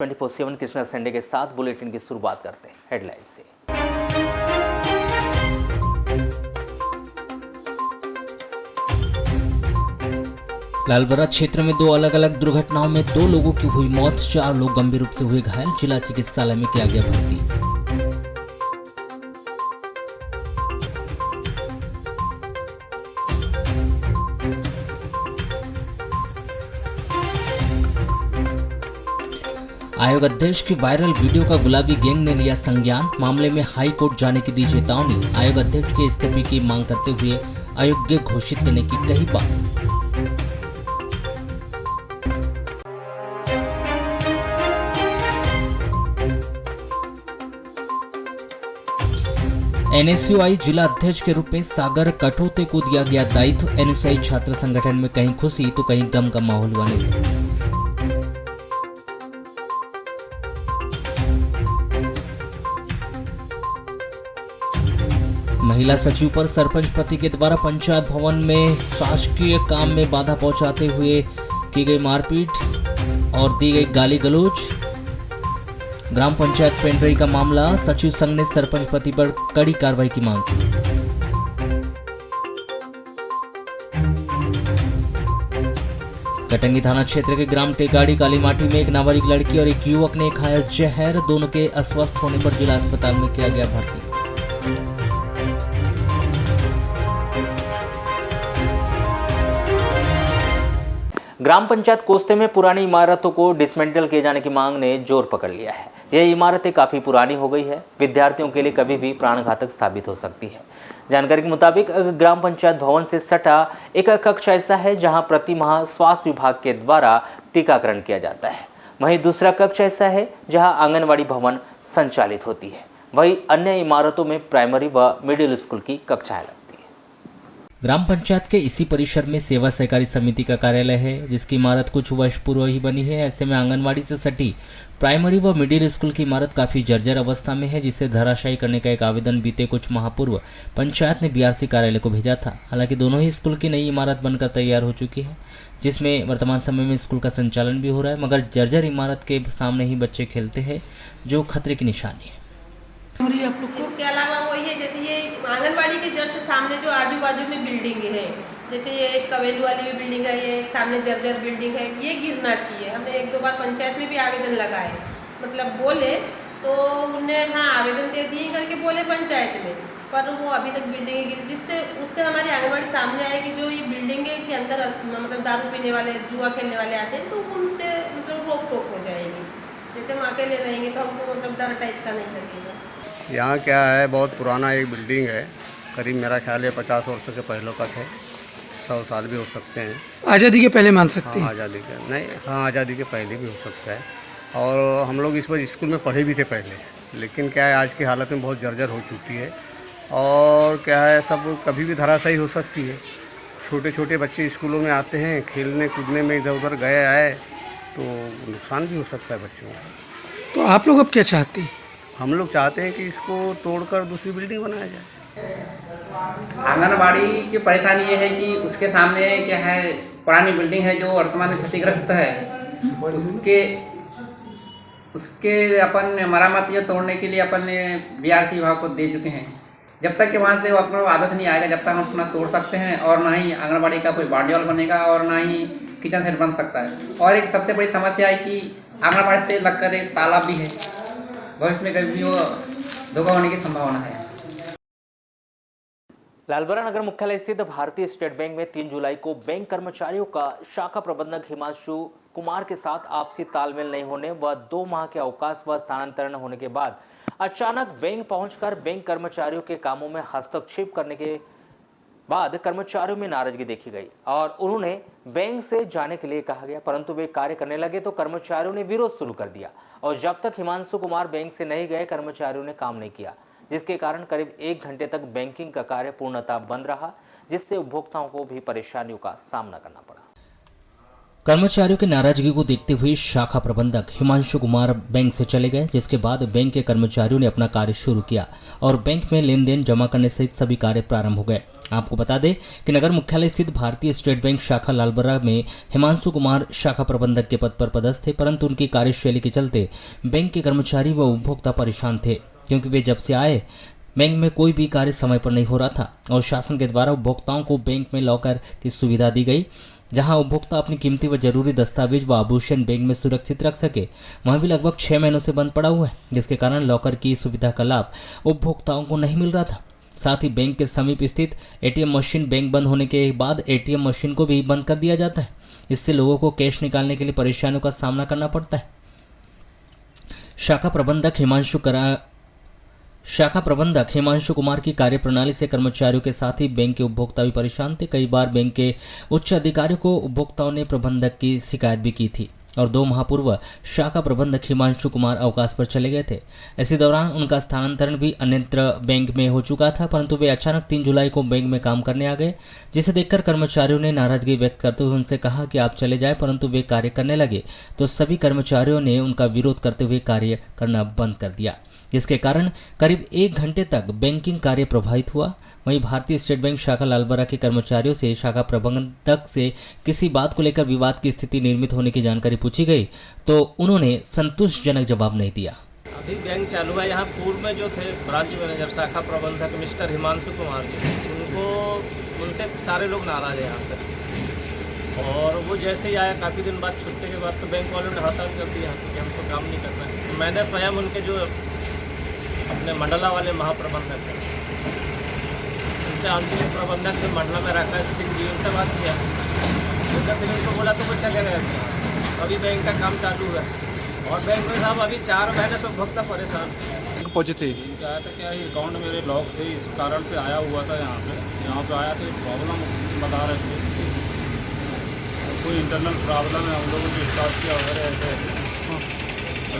24/7 Krishna Sunday के साथ bulletin की शुरुआत करते हैं हेडलाइन से। लालबरा क्षेत्र में 2 अलग अलग दुर्घटनाओं में 2 लोगों की हुई मौत, 4 लोग गंभीर रूप से हुए घायल, जिला चिकित्सालय में किया गया भर्ती। आयोग अध्यक्ष की वायरल वीडियो का गुलाबी गैंग ने लिया संज्ञान, मामले में हाई कोर्ट जाने की दी चेतावनी। आयोग अध्यक्ष के इस्तीफे की मांग करते हुए अयोग्य घोषित करने की कही बात। एनएसयूआई जिला अध्यक्ष के रूप में सागर कटोते को दिया गया दायित्व। एनएसयूआई छात्र संगठन में कहीं खुशी तो कहीं गम का माहौल बने। महिला सचिव पर सरपंच पति के द्वारा पंचायत भवन में शासकीय काम में बाधा पहुंचाते हुए की गई मारपीट और दी गई गाली गलौज। ग्राम पंचायत पेंड्रई का मामला, सचिव संघ ने सरपंच पति पर कड़ी कार्रवाई की मांग की। कटंगी थाना क्षेत्र के ग्राम टेकाड़ी कालीमाटी में एक नाबालिग लड़की और एक युवक ने खाया जहर, दोनों के अस्वस्थ होने पर जिला अस्पताल में किया गया भर्ती। ग्राम पंचायत कोस्ते में पुरानी इमारतों को डिसमेंटल किए जाने की मांग ने जोर पकड़ लिया है। यह इमारतें काफी पुरानी हो गई है, विद्यार्थियों के लिए कभी भी प्राणघातक साबित हो सकती है। जानकारी के मुताबिक ग्राम पंचायत भवन से सटा एक कक्ष ऐसा है जहां प्रति माह स्वास्थ्य विभाग के द्वारा टीकाकरण किया जाता है। वहीं दूसरा कक्ष ऐसा है जहां आंगनवाड़ी भवन संचालित होती है। वहीं अन्य इमारतों में प्राइमरी व मिडिल स्कूल की कक्षाएं लगती है। ग्राम पंचायत के इसी परिसर में सेवा सहकारी समिति का कार्यालय है, जिसकी इमारत कुछ वर्ष पूर्व ही बनी है। ऐसे में आंगनवाड़ी से सटी प्राइमरी व मिडिल स्कूल की इमारत काफी जर्जर अवस्था में है, जिसे धराशायी करने का एक आवेदन बीते कुछ माह पूर्व पंचायत ने बीआरसी कार्यालय को भेजा था। हालांकि दोनों ही स्कूल की नई इमारत बनकर तैयार हो चुकी है, जिसमें वर्तमान समय में स्कूल का संचालन भी हो रहा है, मगर जर्जर इमारत के सामने ही बच्चे खेलते हैं, जो खतरे की निशानी है। इसके अलावा वही है, जैसे ये आंगनबाड़ी के जस्ट सामने जो आजू बाजू में बिल्डिंग है, जैसे ये एक कवेलू वाली भी बिल्डिंग है, ये एक सामने जर्जर बिल्डिंग है, ये गिरना चाहिए। हमने 1-2 बार पंचायत में भी आवेदन लगाए, मतलब बोले तो उनने हाँ आवेदन दे दिए करके बोले पंचायत में, पर वो अभी तक बिल्डिंग गिरी, जिससे उससे हमारी आंगनबाड़ी सामने आए कि जो ये बिल्डिंग के अंदर मतलब दारू पीने वाले, जुआ खेलने वाले आते हैं, तो उनसे मतलब रोक टोक हो जाएगी। जैसे हम अकेले रहेंगे तो हमको मतलब डर टाइप का नहीं लगेगा। यहाँ क्या है, बहुत पुराना एक बिल्डिंग है, करीब मेरा ख्याल है 50 वर्षों के पहले का है, 100 साल भी हो सकते हैं। आज़ादी के पहले मान सकते हैं? हाँ, आज़ादी के नहीं, हाँ आज़ादी के पहले भी हो सकता है। और हम लोग इस पर स्कूल में पढ़े भी थे पहले, लेकिन क्या है आज की हालत में बहुत जर्जर हो चुकी है और क्या है सब कभी भी धराशायी हो सकती है। छोटे छोटे बच्चे स्कूलों में आते हैं, खेलने कूदने में इधर उधर गए आए तो नुकसान भी हो सकता है बच्चों को। तो आप लोग अब क्या चाहते हैं? हम लोग चाहते हैं कि इसको तोड़कर दूसरी बिल्डिंग बनाया जाए। आंगनबाड़ी की परेशानी ये है कि उसके सामने क्या है, पुरानी बिल्डिंग है जो वर्तमान में क्षतिग्रस्त है, उसके अपन मरम्मत या तोड़ने के लिए अपन बीआरसी विभाग को दे चुके हैं। जब तक कि वहाँ से अपना आदत नहीं आएगा, जब तक हम उसको ना तोड़ सकते हैं और ना ही आंगनबाड़ी का कोई बाड़ीवाल बनेगा और ना ही किचन सेट बन सकता है। और एक सबसे बड़ी समस्या है कि आंगनबाड़ी से लगकर एक तालाब भी है, भविष्य में कभी भी वो धोखा होने की संभावना है। लालबरा नगर मुख्यालय स्थित भारतीय स्टेट बैंक में 3 जुलाई को बैंक कर्मचारियों का शाखा प्रबंधक हिमांशु कुमार के साथ आपसी तालमेल नहीं होने व 2 माह के अवकाश व स्थानांतरण होने के बाद अचानक बैंक पहुंचकर बैंक कर्मचारियों के कामों में हस्तक्षेप करने के बाद कर्मचारियों में नाराजगी देखी गई और उन्होंने बैंक से जाने के लिए कहा गया, परंतु वे कार्य करने लगे तो कर्मचारियों ने विरोध शुरू कर दिया और जब तक हिमांशु कुमार बैंक से नहीं गए कर्मचारियों ने काम नहीं किया, जिसके कारण करीब 1 घंटे तक बैंकिंग का कार्य पूर्णतः बंद रहा, जिससे उपभोक्ताओं को भी परेशानियों का सामना करना पड़ा। कर्मचारियों की नाराजगी को देखते हुए शाखा प्रबंधक हिमांशु कुमार बैंक से चले गए, जिसके बाद बैंक के कर्मचारियों ने अपना कार्य शुरू किया और बैंक में लेन देन जमा करने सहित सभी कार्य प्रारंभ हो गए। आपको बता दें कि नगर मुख्यालय स्थित भारतीय स्टेट बैंक शाखा लालबर्रा में हिमांशु कुमार शाखा प्रबंधक के पद पर पदस्थ थे, परंतु उनकी कार्यशैली के चलते बैंक के कर्मचारी व उपभोक्ता परेशान थे, क्योंकि वे जब से आए बैंक में कोई भी कार्य समय पर नहीं हो रहा था और शासन के द्वारा उपभोक्ताओं को बैंक में लॉकर की सुविधा दी गई, जहां उपभोक्ता अपनी कीमती व जरूरी दस्तावेज व आभूषण बैंक में सुरक्षित रख सके, वहां भी लगभग 6 महीनों से बंद पड़ा हुआ है, जिसके कारण लॉकर की सुविधा का लाभ उपभोक्ताओं को नहीं मिल रहा था। साथ ही बैंक के समीप स्थित एटीएम मशीन बैंक बंद होने के बाद एटीएम मशीन को भी बंद कर दिया जाता है। इससे लोगों को कैश निकालने के लिए परेशानियों का सामना करना पड़ता है। शाखा प्रबंधक हिमांशु कुमार की कार्यप्रणाली से कर्मचारियों के साथ ही बैंक के उपभोक्ता भी परेशान थे। कई बार बैंक के उच्च अधिकारियों को उपभोक्ताओं ने प्रबंधक की शिकायत भी की थी और 2 माह पूर्व शाखा प्रबंधक हिमांशु कुमार अवकाश पर चले गए थे। इसी दौरान उनका स्थानांतरण भी अन्यत्र बैंक में हो चुका था, परंतु वे अचानक 3 जुलाई को बैंक में काम करने आ गए, जिसे देखकर कर्मचारियों ने नाराजगी व्यक्त करते हुए उनसे कहा कि आप चले जाएं, परंतु वे कार्य करने लगे तो सभी कर्मचारियों ने उनका विरोध करते हुए कार्य करना बंद कर दिया, जिसके कारण करीब 1 घंटे तक बैंकिंग कार्य प्रभावित हुआ। वहीं भारतीय स्टेट बैंक शाखा लालबर्रा के कर्मचारियों से शाखा प्रबंधक से किसी बात को लेकर विवाद की स्थिति निर्मित होने की जानकारी पूछी गई तो उन्होंने संतोषजनक जवाब नहीं दिया। अभी बैंक चालू है। यहाँ पूर्व में जो थे ब्रांच मैनेजर शाखा प्रबंधक मिस्टर हिमांशु कुमार जी, उनसे सारे लोग नाराज हैं यहाँ पे। और वो जैसे ही आया काफ़ी दिन बाद छुट्टी के बाद तो बैंक वालों ने हड़ताल कर दिया कि हमको काम नहीं करना है। तो मैंने स्वयं उनके जो अपने मंडला वाले महाप्रबंधक हैं उनसे आंतरिक प्रबंधक जो मंडला में रहता है सिंह जी, उनसे बात किया। उनको बोला तो वो चले गए थे। अभी बैंक का काम चालू है और बैंक में साहब अभी 4 महीने तो भुगता परेशान पहुँचे थे। आया था क्या अकाउंट मेरे लॉक थे, इस कारण से आया हुआ था। यहाँ पे आया तो प्रॉब्लम बता रहे थे, कोई इंटरनल प्रॉब्लम है, हम लोगों ने स्टार्ट किया वगैरह ऐसे।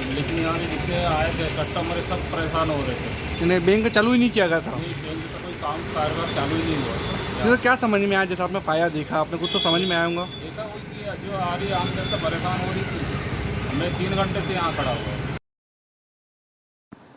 लेकिन यहाँ जितने आए थे कस्टमर सब परेशान हो रहे थे। इन्हें बैंक चालू ही नहीं किया गया था। बैंक का कोई काम कारोबार चालू ही नहीं हुआ। तो क्या समझ में आया, जैसा आपने पाया देखा, आपने कुछ तो समझ में आया होगा? देखा वो कि जो आ रही आम जनता परेशान हो रही थी। मैं 3 घंटे से यहाँ खड़ा हुआ।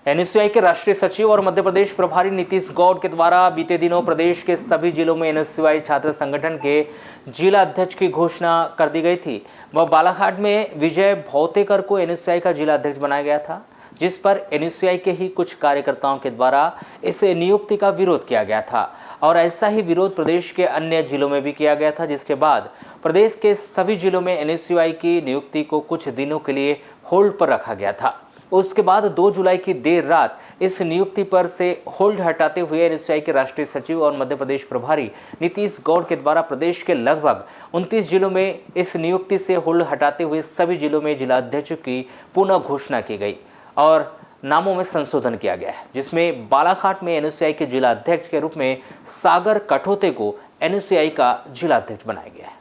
एनएसयूआई के राष्ट्रीय सचिव और मध्य प्रदेश प्रभारी नीतीश गौड़ के द्वारा बीते दिनों प्रदेश के सभी जिलों में एनएसयूआई छात्र संगठन के जिला अध्यक्ष की घोषणा कर दी गई थी। वह बालाघाट में विजय भौतेकर को एनएसयूआई का जिला अध्यक्ष बनाया गया था, जिस पर एनएसयूआई के ही कुछ कार्यकर्ताओं के द्वारा इस नियुक्ति का विरोध किया गया था और ऐसा ही विरोध प्रदेश के अन्य जिलों में भी किया गया था, जिसके बाद प्रदेश के सभी जिलों में एनएसयूआई की नियुक्ति को कुछ दिनों के लिए होल्ड पर रखा गया था। उसके बाद 2 जुलाई की देर रात इस नियुक्ति पर से होल्ड हटाते हुए एनएसयूआई के राष्ट्रीय सचिव और मध्य प्रदेश प्रभारी नीतीश गौड़ के द्वारा प्रदेश के लगभग 29 जिलों में इस नियुक्ति से होल्ड हटाते हुए सभी जिलों में जिला अध्यक्ष की पुनः घोषणा की गई और नामों में संशोधन किया गया है, जिसमें बालाघाट में एनएसयूआई के जिला अध्यक्ष के रूप में सागर कठोते को एनएसयूआई का जिला अध्यक्ष बनाया गया है।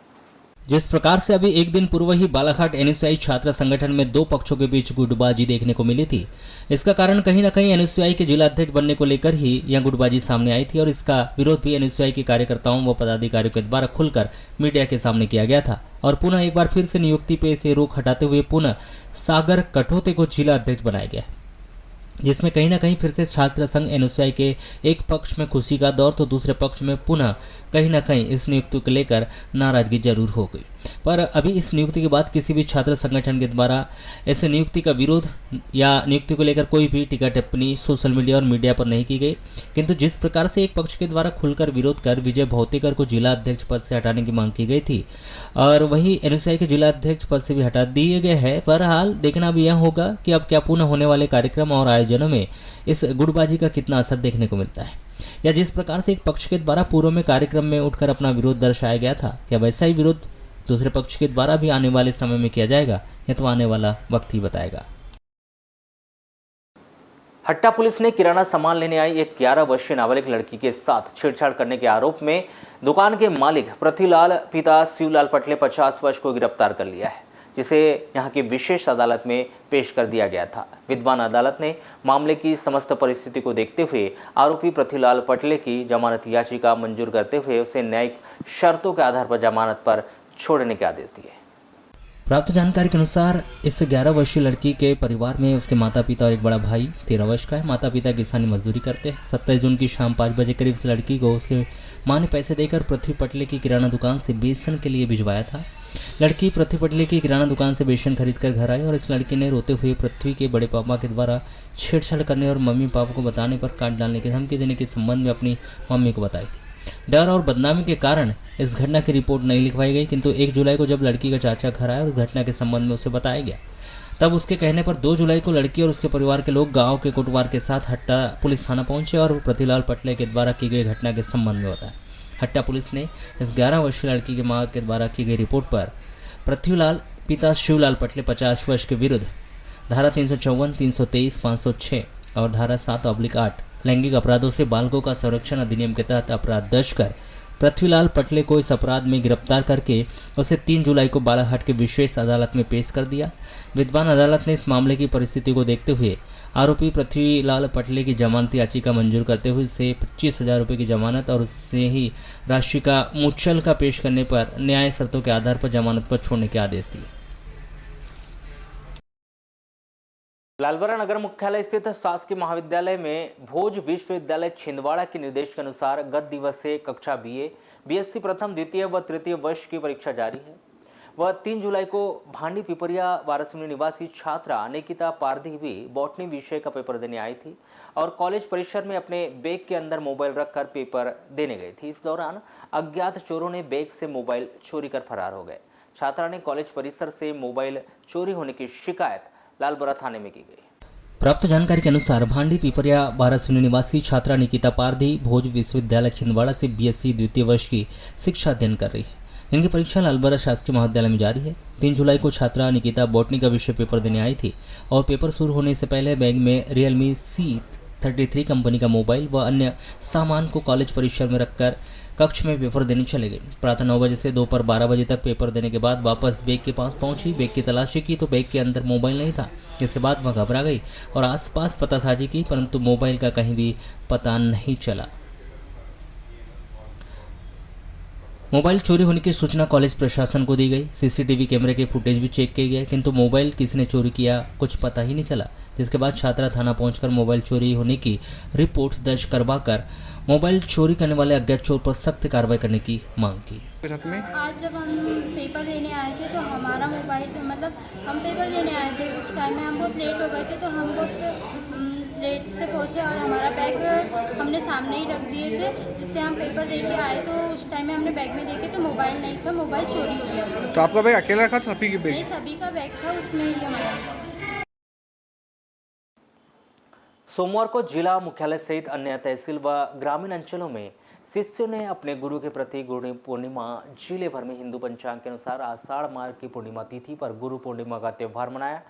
जिस प्रकार से अभी एक दिन पूर्व ही बालाघाट एनएसयूआई छात्र संगठन में 2 पक्षों के बीच गुटबाजी देखने को मिली थी, इसका कारण कहीं न कहीं एनएसयूआई के जिला अध्यक्ष बनने को लेकर ही यह गुटबाजी सामने आई थी और इसका विरोध भी एनएसयूआई के कार्यकर्ताओं व पदाधिकारियों के द्वारा खुलकर मीडिया के सामने किया गया था और पुनः एक बार फिर से नियुक्ति पे से रोक हटाते हुए पुनः सागर कठोते को जिला अध्यक्ष बनाया गया, जिसमें कहीं ना कहीं फिर से छात्र संघ एनएसयूआई के एक पक्ष में खुशी का दौर तो दूसरे पक्ष में पुनः कहीं ना कहीं इस नियुक्ति को लेकर नाराजगी जरूर हो गई। पर अभी इस नियुक्ति के बाद किसी भी छात्र संगठन के द्वारा इस नियुक्ति का विरोध या नियुक्ति को लेकर कोई भी टीका टिप्पणी सोशल मीडिया और मीडिया पर नहीं की गई, किंतु जिस प्रकार से एक पक्ष के द्वारा खुलकर विरोध कर विजय भौतेकर को जिला अध्यक्ष पद से हटाने की मांग की गई थी और वही एनएसयूआई के जिला अध्यक्ष पद से भी हटा दिए गए हैं। बहरहाल देखना अब यह होगा कि अब क्या पुनः होने वाले कार्यक्रम और आयोजनों में इस गुटबाजी का कितना असर देखने को मिलता है, या जिस प्रकार से एक पक्ष के द्वारा पूर्व में कार्यक्रम में उठकर अपना विरोध दर्शाया गया था, क्या वैसा ही विरोध दूसरे पक्ष के द्वारा भी आने वाले समय में किया जाएगा, यह तो आने वाला वक्त ही बताएगा। हट्टा पुलिस ने किराना सामान लेने आई एक 11 वर्षीय नाबालिग लड़की के साथ छेड़छाड़ करने के आरोप में दुकान के मालिक पृथ्वीलाल पिता शिवलाल पटले 50 वर्ष को गिरफ्तार कर लिया है, जिसे यहां की विशेष अदालत में पेश कर दिया गया था। विद्वान अदालत ने मामले की समस्त परिस्थिति को देखते हुए आरोपी पृथ्वीलाल पटले की जमानत याचिका मंजूर करते हुए उसे न्यायिक शर्तों के आधार पर जमानत पर छोड़ने के आदेश दिए। प्राप्त जानकारी के अनुसार इस 11 वर्षीय लड़की के परिवार में उसके माता पिता और एक बड़ा भाई 13 वर्ष का है। माता पिता किसानी मजदूरी करते हैं। 27 जून की शाम 5 बजे करीब इस लड़की को उसके मां ने पैसे देकर पृथ्वी पटले की किराना दुकान से बेसन के लिए भिजवाया था। लड़की पृथ्वी पटले की किराना दुकान से बेसन खरीद कर घर आई और इस लड़की ने रोते हुए पृथ्वी के बड़े पापा के द्वारा छेड़छाड़ करने और मम्मी पापा को बताने पर काट डालने की धमकी देने के संबंध में अपनी मम्मी को बताई थी। डर और बदनामी के कारण इस घटना की रिपोर्ट नहीं लिखवाई गई, किंतु 1 जुलाई को जब लड़की का चाचा घर आया और घटना के संबंध में उसे बताया गया, तब उसके कहने पर 2 जुलाई को लड़की और उसके परिवार के लोग गांव के कोटवार के साथ हट्टा पुलिस थाना पहुंचे और पृथ्वीलाल पटले के द्वारा की गई घटना के संबंध में बताया। हट्टा पुलिस ने इस 11 वर्षीय लड़की की मां के द्वारा की गई रिपोर्ट पर पृथ्वीलाल पिता शिवलाल पटले 50 वर्ष के विरुद्ध धारा 354, 323, 506 और धारा 7/8 लैंगिक अपराधों से बालकों का संरक्षण अधिनियम के तहत अपराध दर्ज कर पृथ्वीलाल पटले को इस अपराध में गिरफ्तार करके उसे 3 जुलाई को बालाघाट के विशेष अदालत में पेश कर दिया। विद्वान अदालत ने इस मामले की परिस्थिति को देखते हुए आरोपी पृथ्वीलाल पटले की जमानत याचिका मंजूर करते हुए उसे 25,000 रुपये की जमानत और उससे ही राशि का मुचलका पेश करने पर न्याय शर्तों के आधार पर जमानत पर छोड़ने के आदेश दिए। लालबरा नगर मुख्यालय स्थित शासकीय महाविद्यालय में भोज विश्वविद्यालय छिंदवाड़ा के निर्देश के अनुसार गत दिवस से कक्षा बीएससी प्रथम, द्वितीय व तृतीय वर्ष की परीक्षा जारी है। वह 3 जुलाई को भांडी पिपरिया वारासिवनी निवासी छात्रा निकिता पारधी भी बॉटनी विषय का पेपर देने आई थी और कॉलेज परिसर में अपने बैग के अंदर मोबाइल रखकर पेपर देने गई थी। इस दौरान अज्ञात चोरों ने बैग से मोबाइल चोरी कर फरार हो गए। छात्रा ने कॉलेज परिसर से मोबाइल चोरी होने की शिकायत लालबरा थाने में की गई। प्राप्त जानकारी के अनुसार भांडी पिपरिया वारासिवनी निवासी छात्रा निकिता पारधी भोज विश्वविद्यालय छिंदवाड़ा से बीएससी द्वितीय वर्ष की शिक्षा अध्ययन कर रही है। इनकी परीक्षा लालबरा शासकीय महाविद्यालय में जारी है। 3 जुलाई को छात्रा निकिता बॉटनी का विषय पेपर देने आई थी और पेपर शुरू होने से पहले बैग में Realme C33 कंपनी का मोबाइल व अन्य सामान को कॉलेज परिसर में रखकर कक्ष में पेपर देने चले गए। प्रातः 9 बजे से दोपहर 12 बजे तक पेपर देने के बाद वापस बैग के पास पहुंची। बैग की तलाशी की तो बैग के अंदर मोबाइल नहीं था। इसके बाद वह घबरा गई और आसपास पतासाजी की, परंतु मोबाइल का कहीं भी पता नहीं चला। मोबाइल चोरी होने की सूचना कॉलेज प्रशासन को दी गई। सीसीटीवी कैमरे के फुटेज भी चेक किए गए, किंतु मोबाइल किसने चोरी किया कुछ पता ही नहीं चला। जिसके बाद छात्रा थाना पहुंचकर मोबाइल चोरी होने की रिपोर्ट दर्ज करवाकर मोबाइल चोरी करने वाले अज्ञात चोर पर सख्त कार्रवाई करने की मांग की। आज जब हम पेपर देने आए थे तो हमारा मोबाइल मतलब हम पेपर देने आए थे, उस टाइम में हम बहुत लेट हो गए थे, तो हम बहुत लेट से पहुंचे और हमारा बैग हमने सामने ही रख दिए थे। जिससे हम पेपर दे के आए तो उस टाइम में हमने बैग में देखे तो मोबाइल नहीं था, मोबाइल चोरी हो गया। तो आपका बैग अकेला रखा था? सभी के बैग? नहीं, सभी का बैग था, उसमें ही हमारा। सोमवार को जिला मुख्यालय सहित अन्य तहसील व ग्रामीण अंचलों में शिष्यों ने अपने गुरु के प्रति गुरु पूर्णिमा जिले भर में हिंदू पंचांग के अनुसार आषाढ़ माह की पूर्णिमा तिथि पर गुरु पूर्णिमा का त्यौहार मनाया।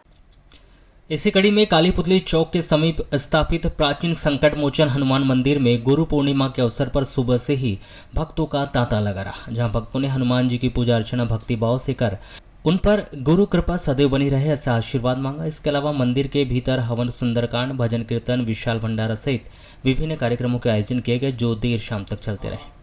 इसी कड़ी में कालीपुतली चौक के समीप स्थापित प्राचीन संकट मोचन हनुमान मंदिर में गुरु पूर्णिमा के अवसर पर सुबह से ही भक्तों का तांता लगा रहा, जहां भक्तों ने हनुमान जी की पूजा अर्चना भक्ति भाव से कर उन पर गुरु कृपा सदैव बनी रहे ऐसा आशीर्वाद मांगा। इसके अलावा मंदिर के भीतर हवन, सुंदरकांड, भजन कीर्तन, विशाल भंडारा सहित विभिन्न कार्यक्रमों के आयोजन किए गए जो देर शाम तक चलते रहे।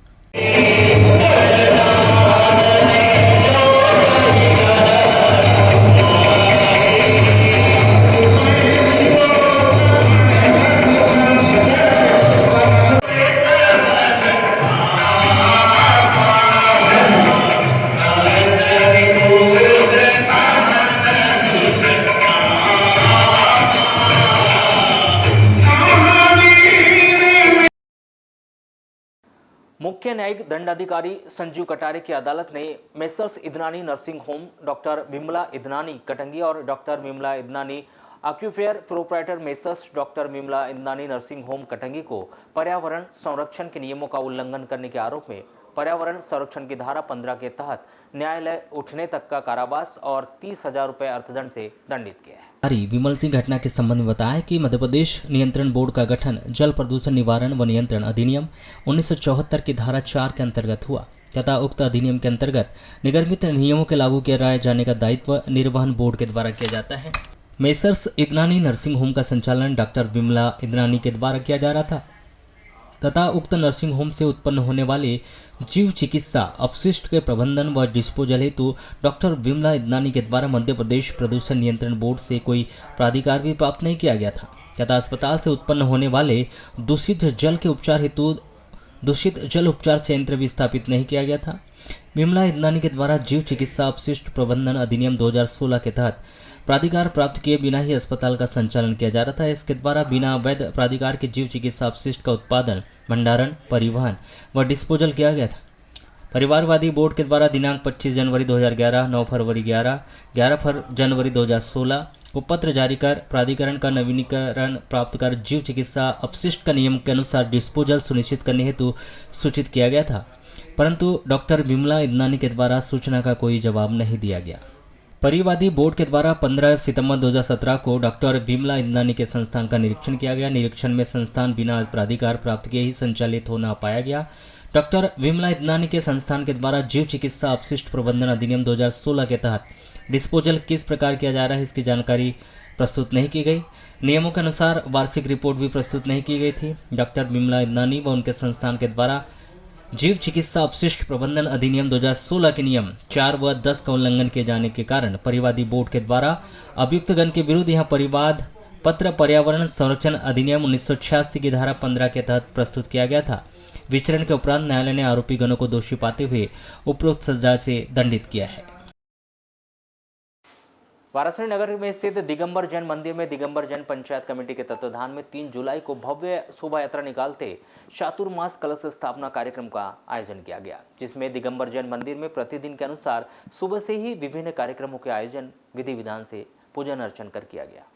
मुख्य न्यायिक दंडाधिकारी संजीव कटारे की अदालत ने Messrs Idnani nursing home, doctor Vimla Idnani Katangi और doctor Vimla Idnani occupier proprietor Messrs doctor Vimla Idnani nursing home Katangi को पर्यावरण संरक्षण के नियमों का उल्लंघन करने के आरोप में पर्यावरण संरक्षण की धारा 15 के तहत न्यायालय उठने तक का कारावास और 30,000 रुपये अर्थदंड से दंडित किया है। विमल सिंह घटना के संबंध में बताया कि मध्य प्रदेश नियंत्रण बोर्ड का गठन जल प्रदूषण निवारण व नियंत्रण अधिनियम 1974 की धारा 4 के अंतर्गत हुआ तथा उक्त अधिनियम के अंतर्गत निगमित नियमों के लागू किए जाने का दायित्व निर्वहन बोर्ड के द्वारा किया जाता है। मेसर्स इदनानी नर्सिंग होम का संचालन डॉक्टर विमला इदनानी के द्वारा किया जा रहा था। तथा उक्त नर्सिंग होम से उत्पन्न होने वाले जीव चिकित्सा अपशिष्ट के प्रबंधन व डिस्पोजल हेतु डॉक्टर विमला इदनानी के द्वारा मध्य प्रदेश प्रदूषण नियंत्रण बोर्ड से कोई प्राधिकार भी प्राप्त नहीं किया गया था तथा अस्पताल से उत्पन्न होने वाले दूषित जल के उपचार हेतु दूषित जल उपचार संयंत्र भी स्थापित नहीं किया गया था। विमला इदनानी के द्वारा जीव चिकित्सा अपशिष्ट प्रबंधन अधिनियम 2016 के तहत प्राधिकार प्राप्त किए बिना ही अस्पताल का संचालन किया जा रहा था। इसके द्वारा बिना वैध प्राधिकार के जीव चिकित्सा अपशिष्ट का उत्पादन, भंडारण, परिवहन व डिस्पोजल किया गया था। परिवारवादी बोर्ड के द्वारा दिनांक 25 जनवरी 2011, 9 फरवरी 11 जनवरी 2016 को पत्र जारी कर प्राधिकरण का नवीनीकरण प्राप्त कर जीव चिकित्सा अपशिष्ट का नियम के अनुसार डिस्पोजल सुनिश्चित करने हेतु सूचित किया गया था, परंतु डॉक्टर विमला इदनानी के द्वारा सूचना का कोई जवाब नहीं दिया गया। परिवादी बोर्ड के द्वारा 15 सितंबर 2017 को डॉक्टर विमला इदनानी के संस्थान का निरीक्षण किया गया। निरीक्षण में संस्थान बिना प्राधिकार प्राप्त किए ही संचालित हो न पाया गया। डॉक्टर विमला इदनानी के संस्थान के द्वारा जीव चिकित्सा अपशिष्ट प्रबंधन अधिनियम 2016 के तहत डिस्पोजल किस प्रकार किया जा रहा है इसकी जानकारी प्रस्तुत नहीं की गई। नियमों के अनुसार वार्षिक रिपोर्ट भी प्रस्तुत नहीं की गई थी। डॉक्टर विमला इदनानी व उनके संस्थान के द्वारा जीव चिकित्सा अपशिष्ट प्रबंधन अधिनियम 2016 के नियम 4 व 10 का उल्लंघन किए जाने के कारण परिवादी बोर्ड के द्वारा अभियुक्तगण के विरुद्ध यह परिवाद पत्र पर्यावरण संरक्षण अधिनियम 1986 की धारा 15 के तहत प्रस्तुत किया गया था। विचरण के उपरांत न्यायालय ने आरोपी गणों को दोषी पाते हुए उपरोक्त सजा से दंडित किया है। वाराणसी नगर में स्थित दिगंबर जैन मंदिर में दिगंबर जैन पंचायत कमेटी के तत्वाधान में 3 जुलाई को भव्य शोभा यात्रा निकालते चातुर्मास कलश स्थापना कार्यक्रम का आयोजन किया गया, जिसमें दिगंबर जैन मंदिर में प्रतिदिन के अनुसार सुबह से ही विभिन्न कार्यक्रमों के आयोजन विधि विधान से पूजन अर्चन कर किया गया।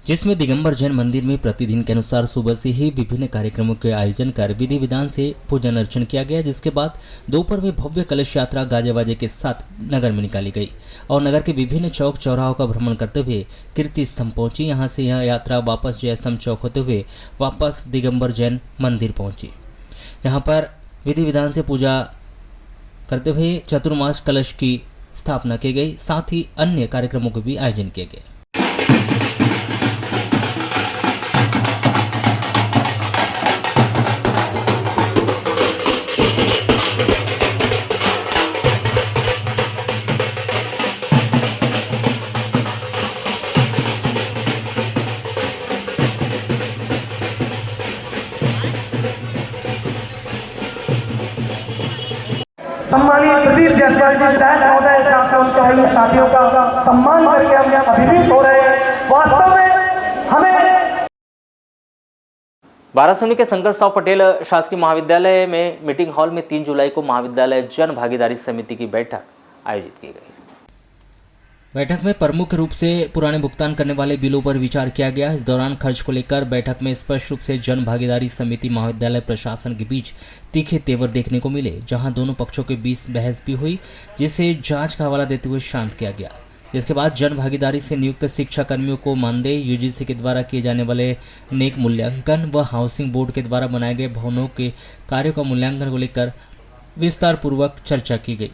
जिसमें दिगंबर जैन मंदिर में प्रतिदिन के अनुसार सुबह से ही विभिन्न कार्यक्रमों के आयोजन कर विधि विधान से पूजन अर्चन किया गया, जिसके बाद दोपहर में भव्य कलश यात्रा गाजे बाजे के साथ नगर में निकाली गई और नगर के विभिन्न चौक चौराहों का भ्रमण करते हुए कीर्ति स्तंभ पहुंची। यहां से यह यात्रा वापस जय स्तंभ चौक होते हुए वापस दिगंबर जैन मंदिर पहुंची। यहाँ पर विधि विधान से पूजा करते हुए चतुर्मास कलश की स्थापना की गई, साथ ही अन्य कार्यक्रमों के भी आयोजन किए गए। सम्मानित प्रदीप जायसवाल जी विधायक महोदय साहब उनके भाई साथियों का सम्मान करके हम अभिभूत हो रहे हैं। वास्तव में हमें वाराणसी के शंकरसाव पटेल शासकीय महाविद्यालय में मीटिंग हॉल में 3 जुलाई को महाविद्यालय जन भागीदारी समिति की बैठक आयोजित की गई। बैठक में प्रमुख रूप से पुराने भुगतान करने वाले बिलों पर विचार किया गया। इस दौरान खर्च को लेकर बैठक में स्पष्ट रूप से जन भागीदारी समिति महाविद्यालय प्रशासन के बीच तीखे तेवर देखने को मिले, जहां दोनों पक्षों के बीच बहस भी हुई, जिसे जांच का हवाला देते हुए शांत किया गया। इसके बाद जन भागीदारी से नियुक्त शिक्षा कर्मियों को मानदेय, यूजीसी के द्वारा किए जाने वाले नेक मूल्यांकन व हाउसिंग बोर्ड के द्वारा बनाए गए भवनों के कार्यों का मूल्यांकन को लेकर विस्तार पूर्वक चर्चा की गई।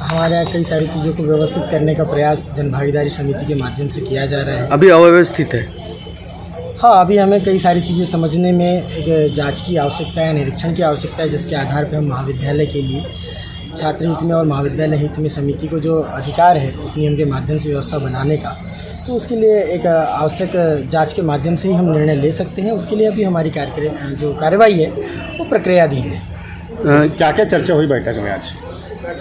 हमारे यहाँ कई सारी चीज़ों को व्यवस्थित करने का प्रयास जनभागीदारी समिति के माध्यम से किया जा रहा है। अभी अव्यवस्थित है। हाँ, अभी हमें कई सारी चीज़ें समझने में एक जांच की आवश्यकता है, निरीक्षण की आवश्यकता है, जिसके आधार पर हम महाविद्यालय के लिए छात्र हित में और महाविद्यालय हित में समिति को जो अधिकार है उपनियम के माध्यम से व्यवस्था बनाने का, तो उसके लिए एक आवश्यक जाँच के माध्यम से ही हम निर्णय ले सकते हैं। उसके लिए अभी हमारी जो कार्यवाही है वो प्रक्रियाधीन है। क्या क्या चर्चा हुई बैठक में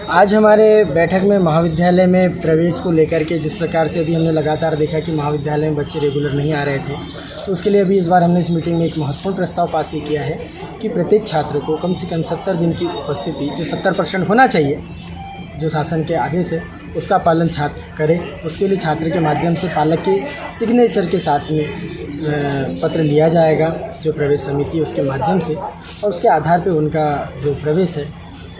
आज हमारे बैठक में महाविद्यालय में प्रवेश को लेकर के जिस प्रकार से अभी हमने लगातार देखा कि महाविद्यालय में बच्चे रेगुलर नहीं आ रहे थे, तो उसके लिए अभी इस बार हमने इस मीटिंग में एक महत्वपूर्ण प्रस्ताव पास ये किया है कि प्रत्येक छात्र को कम से कम 70 दिन की उपस्थिति, जो 70% होना चाहिए, जो शासन के आदेश है, उसका पालन छात्र करे। उसके लिए छात्र के माध्यम से पालक के सिग्नेचर के साथ में पत्र लिया जाएगा जो प्रवेश समिति है उसके माध्यम से, और उसके आधार पर उनका जो प्रवेश है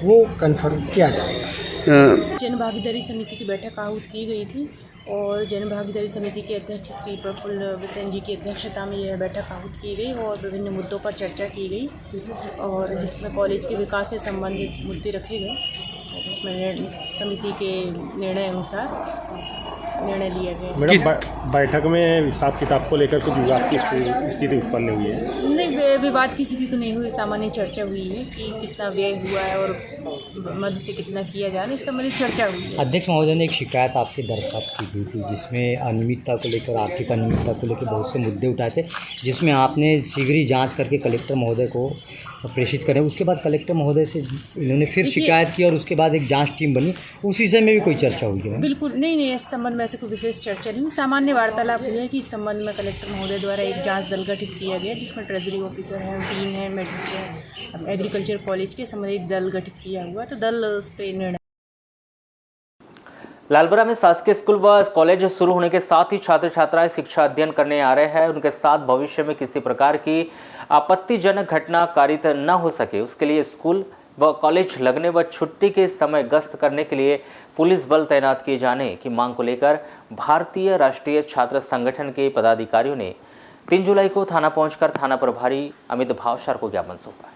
वो कन्फर्म किया जाएगा। जन भागीदारी समिति की बैठक आहूत की गई थी और जन भागीदारी समिति के अध्यक्ष श्री प्रफुल्ल बिसेन जी की अध्यक्षता में यह बैठक आहूत की गई और विभिन्न मुद्दों पर चर्चा की गई और जिसमें कॉलेज के विकास से संबंधित मुद्दे रखे गए। उसमें समिति के निर्णय अनुसार निर्णय लिया गया। मैडम, बैठक में हिसाब किताब को लेकर कुछ विवाद की स्थिति उत्पन्न हुई है? नहीं, विवाद की स्थिति तो नहीं हुई। सामान्य चर्चा हुई है कि कितना व्यय हुआ है और मध्य से कितना किया जा रहा है, इस संबंधी चर्चा हुई है। अध्यक्ष महोदय ने एक शिकायत आपसे दरख्वास्त की गई थी जिसमें अनियमितता को लेकर, आर्थिक अनियमितता को लेकर बहुत से मुद्दे उठाए थे, जिसमें आपने शीघ्र ही जांच करके कलेक्टर महोदय को प्रेषित करें। उसके बाद कलेक्टर महोदय से इन्होंने फिर शिकायत की और उसके बाद एक जांच टीम बनी, उस विषय में भी कोई चर्चा हुई है? बिल्कुल नहीं, इस संबंध में ऐसे कोई विशेष चर्चा नहीं। सामान्य वार्तालाप हुई है कि इस संबंध में कलेक्टर महोदय द्वारा एक जांच दल गठित किया गया, जिसमें ट्रेजरी ऑफिसर हैं, डीन है, मेडिक है, एग्रीकल्चर कॉलेज के संबंधित दल गठित किया हुआ, तो दल उस पर निर्णय। लालबरा में शासकीय स्कूल व कॉलेज शुरू होने के साथ ही छात्र छात्राएं शिक्षा अध्ययन करने आ रहे हैं। उनके साथ भविष्य में किसी प्रकार की आपत्तिजनक घटना कारित न हो सके, उसके लिए स्कूल व कॉलेज लगने व छुट्टी के समय गश्त करने के लिए पुलिस बल तैनात किए जाने की मांग को लेकर भारतीय राष्ट्रीय छात्र संगठन के पदाधिकारियों ने 3 जुलाई को थाना पहुंचकर थाना प्रभारी अमित भावसार को ज्ञापन सौंपा।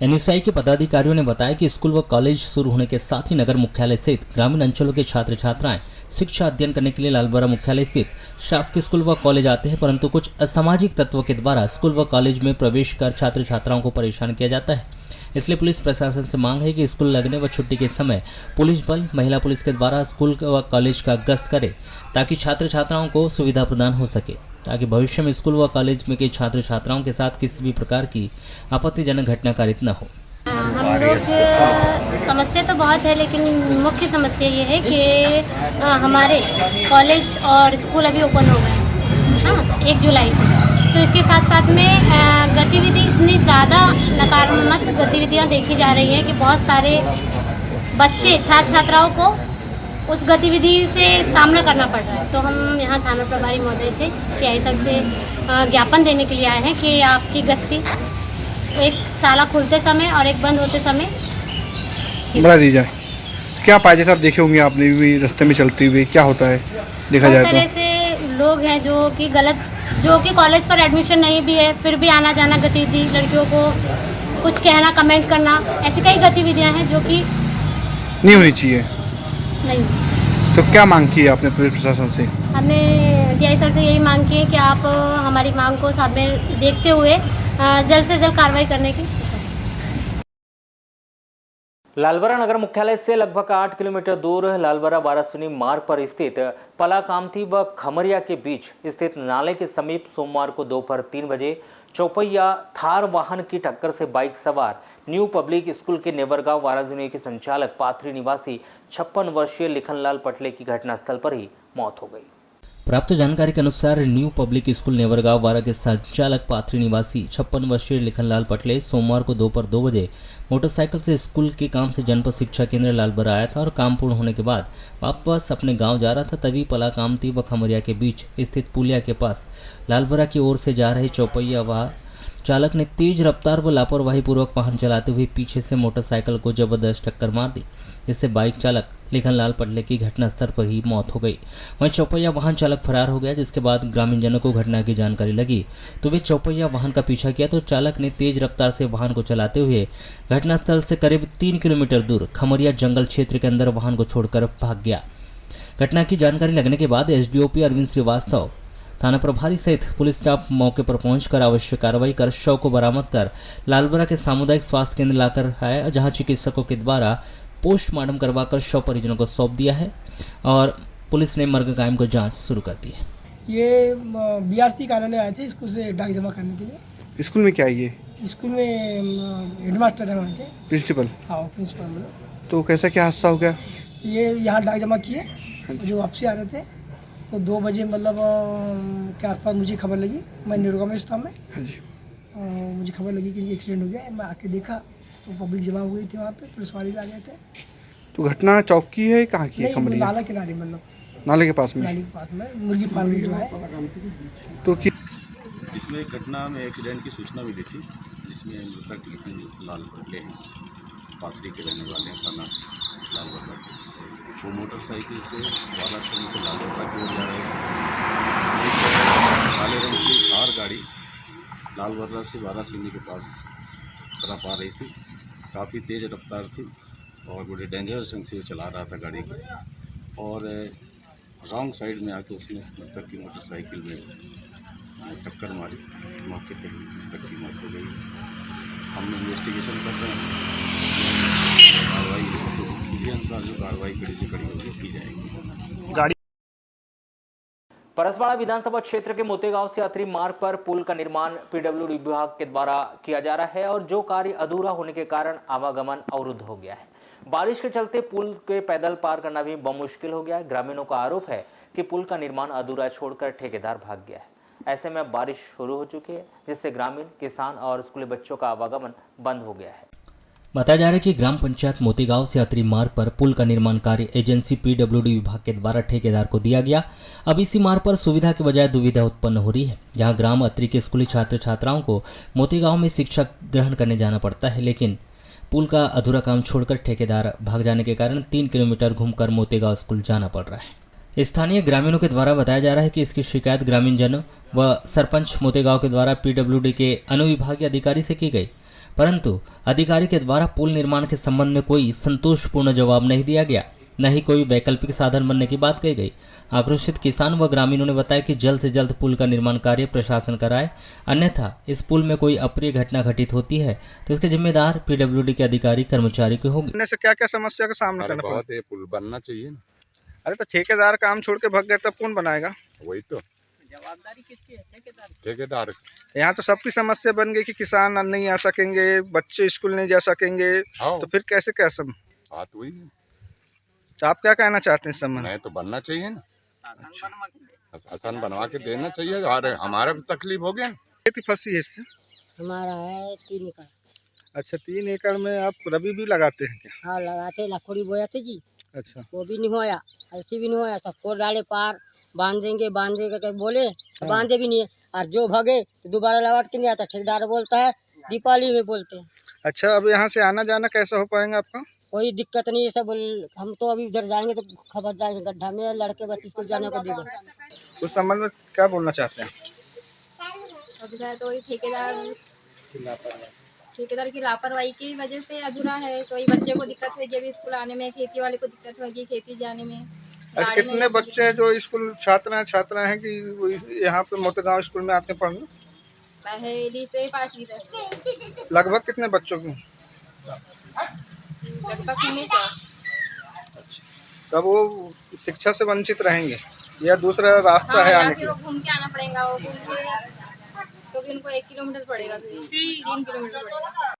एनएसआई के पदाधिकारियों ने बताया कि स्कूल व कॉलेज शुरू होने के साथ ही नगर मुख्यालय सहित ग्रामीण अंचलों के छात्र छात्राएं शिक्षा अध्ययन करने के लिए लालबरा मुख्यालय स्थित शासकीय स्कूल व कॉलेज आते हैं, परंतु कुछ असामाजिक तत्वों के द्वारा स्कूल व कॉलेज में प्रवेश कर छात्र छात्राओं को परेशान किया जाता है। इसलिए पुलिस प्रशासन से मांग है कि स्कूल लगने व छुट्टी के समय पुलिस बल महिला पुलिस के द्वारा स्कूल व कॉलेज का गश्त करे, ताकि छात्र छात्राओं को सुविधा प्रदान हो सके, ताकि भविष्य में स्कूल व कॉलेज में के छात्र छात्राओं के साथ किसी भी प्रकार की आपत्तिजनक घटना कारित न हो। हम लोग समस्या तो बहुत है, लेकिन मुख्य समस्या ये है कि हमारे कॉलेज और स्कूल अभी ओपन हो गए, हाँ, 1 जुलाई को। तो इसके साथ साथ में गतिविधि इतनी ज़्यादा नकारात्मक गतिविधियाँ देखी जा रही हैं कि बहुत सारे बच्चे छात्र छात्राओं को उस गतिविधि से सामना करना पड़ रहा है। तो हम यहाँ थाना प्रभारी महोदय से सीआई सर से ज्ञापन देने के लिए आए हैं कि आपकी गश्ती एक साला खुलते समय और एक बंद होते समय बढ़ा दी जाए। क्या पाए, जैसे आप देखे होंगे आपने भी रास्ते में चलते हुए, क्या होता है देखा जाए तो ऐसे लोग हैं जो कि कॉलेज पर एडमिशन नहीं भी है, फिर भी आना जाना गतिविधि, लड़कियों को कुछ कहना, कमेंट करना, ऐसी कई गतिविधियां हैं जो कि नहीं होनी चाहिए। नहीं। तो क्या मांग की है आपने पुलिस प्रशासन से? हमने डीआई सर से यही मांग की है कि आप हमारी मांग को सामने देखते हुए जल्द से जल्द कार्रवाई करने की। लालबरा नगर मुख्यालय से लगभग 8 किलोमीटर दूर लालबरा बारासूनी मार्ग पर स्थित पलाकामती व खमरिया के बीच स्थित नाले के समीप सोमवार को दोपहर 3 बजे चौपहिया थार वाहन की टक्कर से बाइक सवार न्यू पब्लिक स्कूल के नेवरगांव वाराजुनी के संचालक पाथरी निवासी 56 वर्षीय लिखनलाल पटले की घटनास्थल पर ही मौत हो गई। प्राप्त जानकारी के अनुसार न्यू पब्लिक स्कूल नेवरगांव वारा के संचालक पाथरी निवासी 56 वर्षीय लिखनलाल पटले सोमवार को दोपहर 2 बजे मोटरसाइकिल से स्कूल के काम से जनपद शिक्षा केंद्र लालबरा आया था और काम पूर्ण होने के बाद वापस अपने गांव जा रहा था। तभी पलाकामती व खमरिया के बीच स्थित पुलिया के पास लालबरा की ओर से जा रहे चौपहिया वाहन चालक ने तेज रफ्तार व लापरवाही पूर्वक वाहन चलाते हुए पीछे से मोटरसाइकिल को जबरदस्त टक्कर मार दी, जिससे बाइक चालक लिखनलाल पटले की घटनास्थल पर ही मौत हो गई। वहीं चौपहिया वाहन चालक फरार हो गया, जिसके बाद ग्रामीणजनों को घटना की जानकारी लगी तो वे चौपहिया वाहन का पीछा किया, तो चालक ने तेज रफ्तार से वाहन को चलाते हुए घटनास्थल से करीब 3 किलोमीटर दूर खमरिया जंगल क्षेत्र के अंदर वाहन को छोड़कर भाग गया। घटना की जानकारी लगने के बाद एसडीओपी अरविंद श्रीवास्तव, थाना प्रभारी सहित पुलिस स्टाफ मौके पर पहुंचकर आवश्यक कार्रवाई कर शव को बरामद कर लालबरा के सामुदायिक स्वास्थ्य केंद्र लाकर आया, जहां चिकित्सकों के द्वारा पोस्टमार्टम करवाकर शव परिजनों को सौंप दिया है और पुलिस ने मर्ग कायम को जांच शुरू कर दी है। ये बीआरसी कार्यालय आए थे स्कूल से डाक जमा करने के लिए। स्कूल में क्या है ये? स्कूल में हेडमास्टर है वहाँ के, प्रिंसिपल। हाँ, प्रिंसिपल। तो कैसा क्या हादसा हो गया? ये यहाँ डाक जमा किए, जो वापसी आ रहे थे तो 2 बजे मतलब के आसपास मुझे खबर लगी। मैं निरोगा में था, मुझे खबर लगी कि एक्सीडेंट हो गया। मैं आके देखा तो पब्लिक जमा हो गई थी वहाँ पे, पुलिस वाले भी आ गए थे। तो घटना चौक की है, कहाँ की है? खमरिया नाला किनारे, मतलब नाले के पास में, नाले के पास में मुर्गी फार्म जो है। तो इसमें घटना में एक्सीडेंट की सूचना मिली थी, जिसमें मृतक लिखनलाल पटले हैं, पाथरी के रहने वाले हैं, थाना लालबरा। वो मोटरसाइकिल से वाराणसी से लालबरा की ओर जा रहे थे। एक काले रंग की कार गाड़ी लालबरा से वाराणसी के पास तरफ आ रही थी, काफ़ी तेज़ रफ्तार थी। और बड़े डेंजरस ढंग से वो चला रहा था गाड़ी को, और रॉन्ग साइड में आके उसने ट्रक की मोटरसाइकिल में टक्कर मारी। मौके पर ही ट्रक की मौत हो गई। हम इन्वेस्टिगेशन कर रहे हैं, कार्रवाई के अनुसार जो कार्रवाई कड़ी से कड़ी होगी की जाएगी। परसवाड़ा विधानसभा क्षेत्र के मोतेगांव से यात्री मार्ग पर पुल का निर्माण पीडब्ल्यूडी विभाग के द्वारा किया जा रहा है और जो कार्य अधूरा होने के कारण आवागमन अवरुद्ध हो गया है। बारिश के चलते पुल के पैदल पार करना भी मुश्किल हो गया है। ग्रामीणों का आरोप है कि पुल का निर्माण अधूरा छोड़कर ठेकेदार भाग गया है। ऐसे में बारिश शुरू हो चुकी है, जिससे ग्रामीण, किसान और स्कूली बच्चों का आवागमन बंद हो गया है। बताया जा रहा है कि ग्राम पंचायत मोतीगांव से यात्री मार्ग पर पुल का निर्माण कार्य एजेंसी पीडब्ल्यूडी विभाग के द्वारा ठेकेदार को दिया गया। अब इसी मार्ग पर सुविधा के बजाय दुविधा उत्पन्न हो रही है, जहां ग्राम अत्री के स्कूली छात्र छात्राओं को मोतीगांव में शिक्षा ग्रहण करने जाना पड़ता है, लेकिन पुल का अधूरा काम छोड़कर ठेकेदार भाग जाने के कारण 3 किलोमीटर घूमकर मोतीगांव स्कूल जाना पड़ रहा है। स्थानीय ग्रामीणों के द्वारा बताया जा रहा है कि इसकी शिकायत ग्रामीण जनों व सरपंच मोतीगांव के द्वारा पीडब्ल्यूडी के अनुविभागीय अधिकारी से की गई, परंतु अधिकारी के द्वारा पुल निर्माण के संबंध में कोई संतोषपूर्ण जवाब नहीं दिया गया, न ही कोई वैकल्पिक साधन बनने की बात कही गई। आक्रोशित किसान व ग्रामीणों ने बताया कि जल्द से जल्द पुल का निर्माण कार्य प्रशासन कराए, अन्यथा इस पुल में कोई अप्रिय घटना घटित होती है तो इसके जिम्मेदार पीडब्ल्यूडी के अधिकारी कर्मचारी को होंगे। से क्या क्या समस्या का सामना करना पड़ा? बहुत पुल बनना चाहिए ना। अरे तो ठेकेदार काम छोड़ के भाग गया तब कौन बनाएगा? वही तो जवाबदारी किसकी है? ठेकेदार। यहाँ तो सबकी समस्या बन गई कि किसान नहीं आ सकेंगे, बच्चे स्कूल नहीं जा सकेंगे, तो फिर कैसे क्या सब बात हुई। तो आप क्या कहना चाहते हैं इस संबंध? नहीं तो बनना चाहिए ना, आसान बनवा के देना चाहिए। और हमारा भी तकलीफ हो गया। खेती फंसी है इससे? हमारा है 3 एकड़। अच्छा, 3 एकड़ में आप रबी भी लगाते हैं क्या? हाँ लगाते, लखोड़ी बोया थे जी। अच्छा, वो भी नहीं होया, ऐसी भी नहीं होया, सब फोड़ डाले पार, बांधेंगे के बोले, बांधे भी नहीं है, और जो भगे तो दोबारा लौट के नहीं आता। ठेकेदार बोलता है दीपावली में बोलते हैं। अच्छा, अब यहाँ से आना जाना कैसा हो पाएगा आपका? कोई दिक्कत नहीं है, सब हम तो अभी उधर जाएंगे तो खबर जाएंगे गड्ढा में, लड़के बच्चे स्कूल जाने को देगा। उस संबंध में क्या बोलना चाहते हैं? अभी तो वही ठेकेदार की लापरवाही की वजह से अधूरा है। कोई बच्चे को दिक्कत होगी अभी स्कूल आने में, खेती वाले को दिक्कत होगी खेती जाने में। अच्छा, कितने बच्चे हैं जो स्कूल छात्रा हैं कि यहाँ पे मोतीगांव स्कूल में आते हैं पढ़ने? पहली से 5वीं तक। लगभग कितने बच्चों की? लगभग 19। तब वो शिक्षा से वंचित रहेंगे या दूसरा रास्ता है आने के? घूम के आना पड़ेगा, वो घूम के तो भी उनको 1 किलोमीटर पड़ेगा, 3 किलोमीटर पड़ेगा।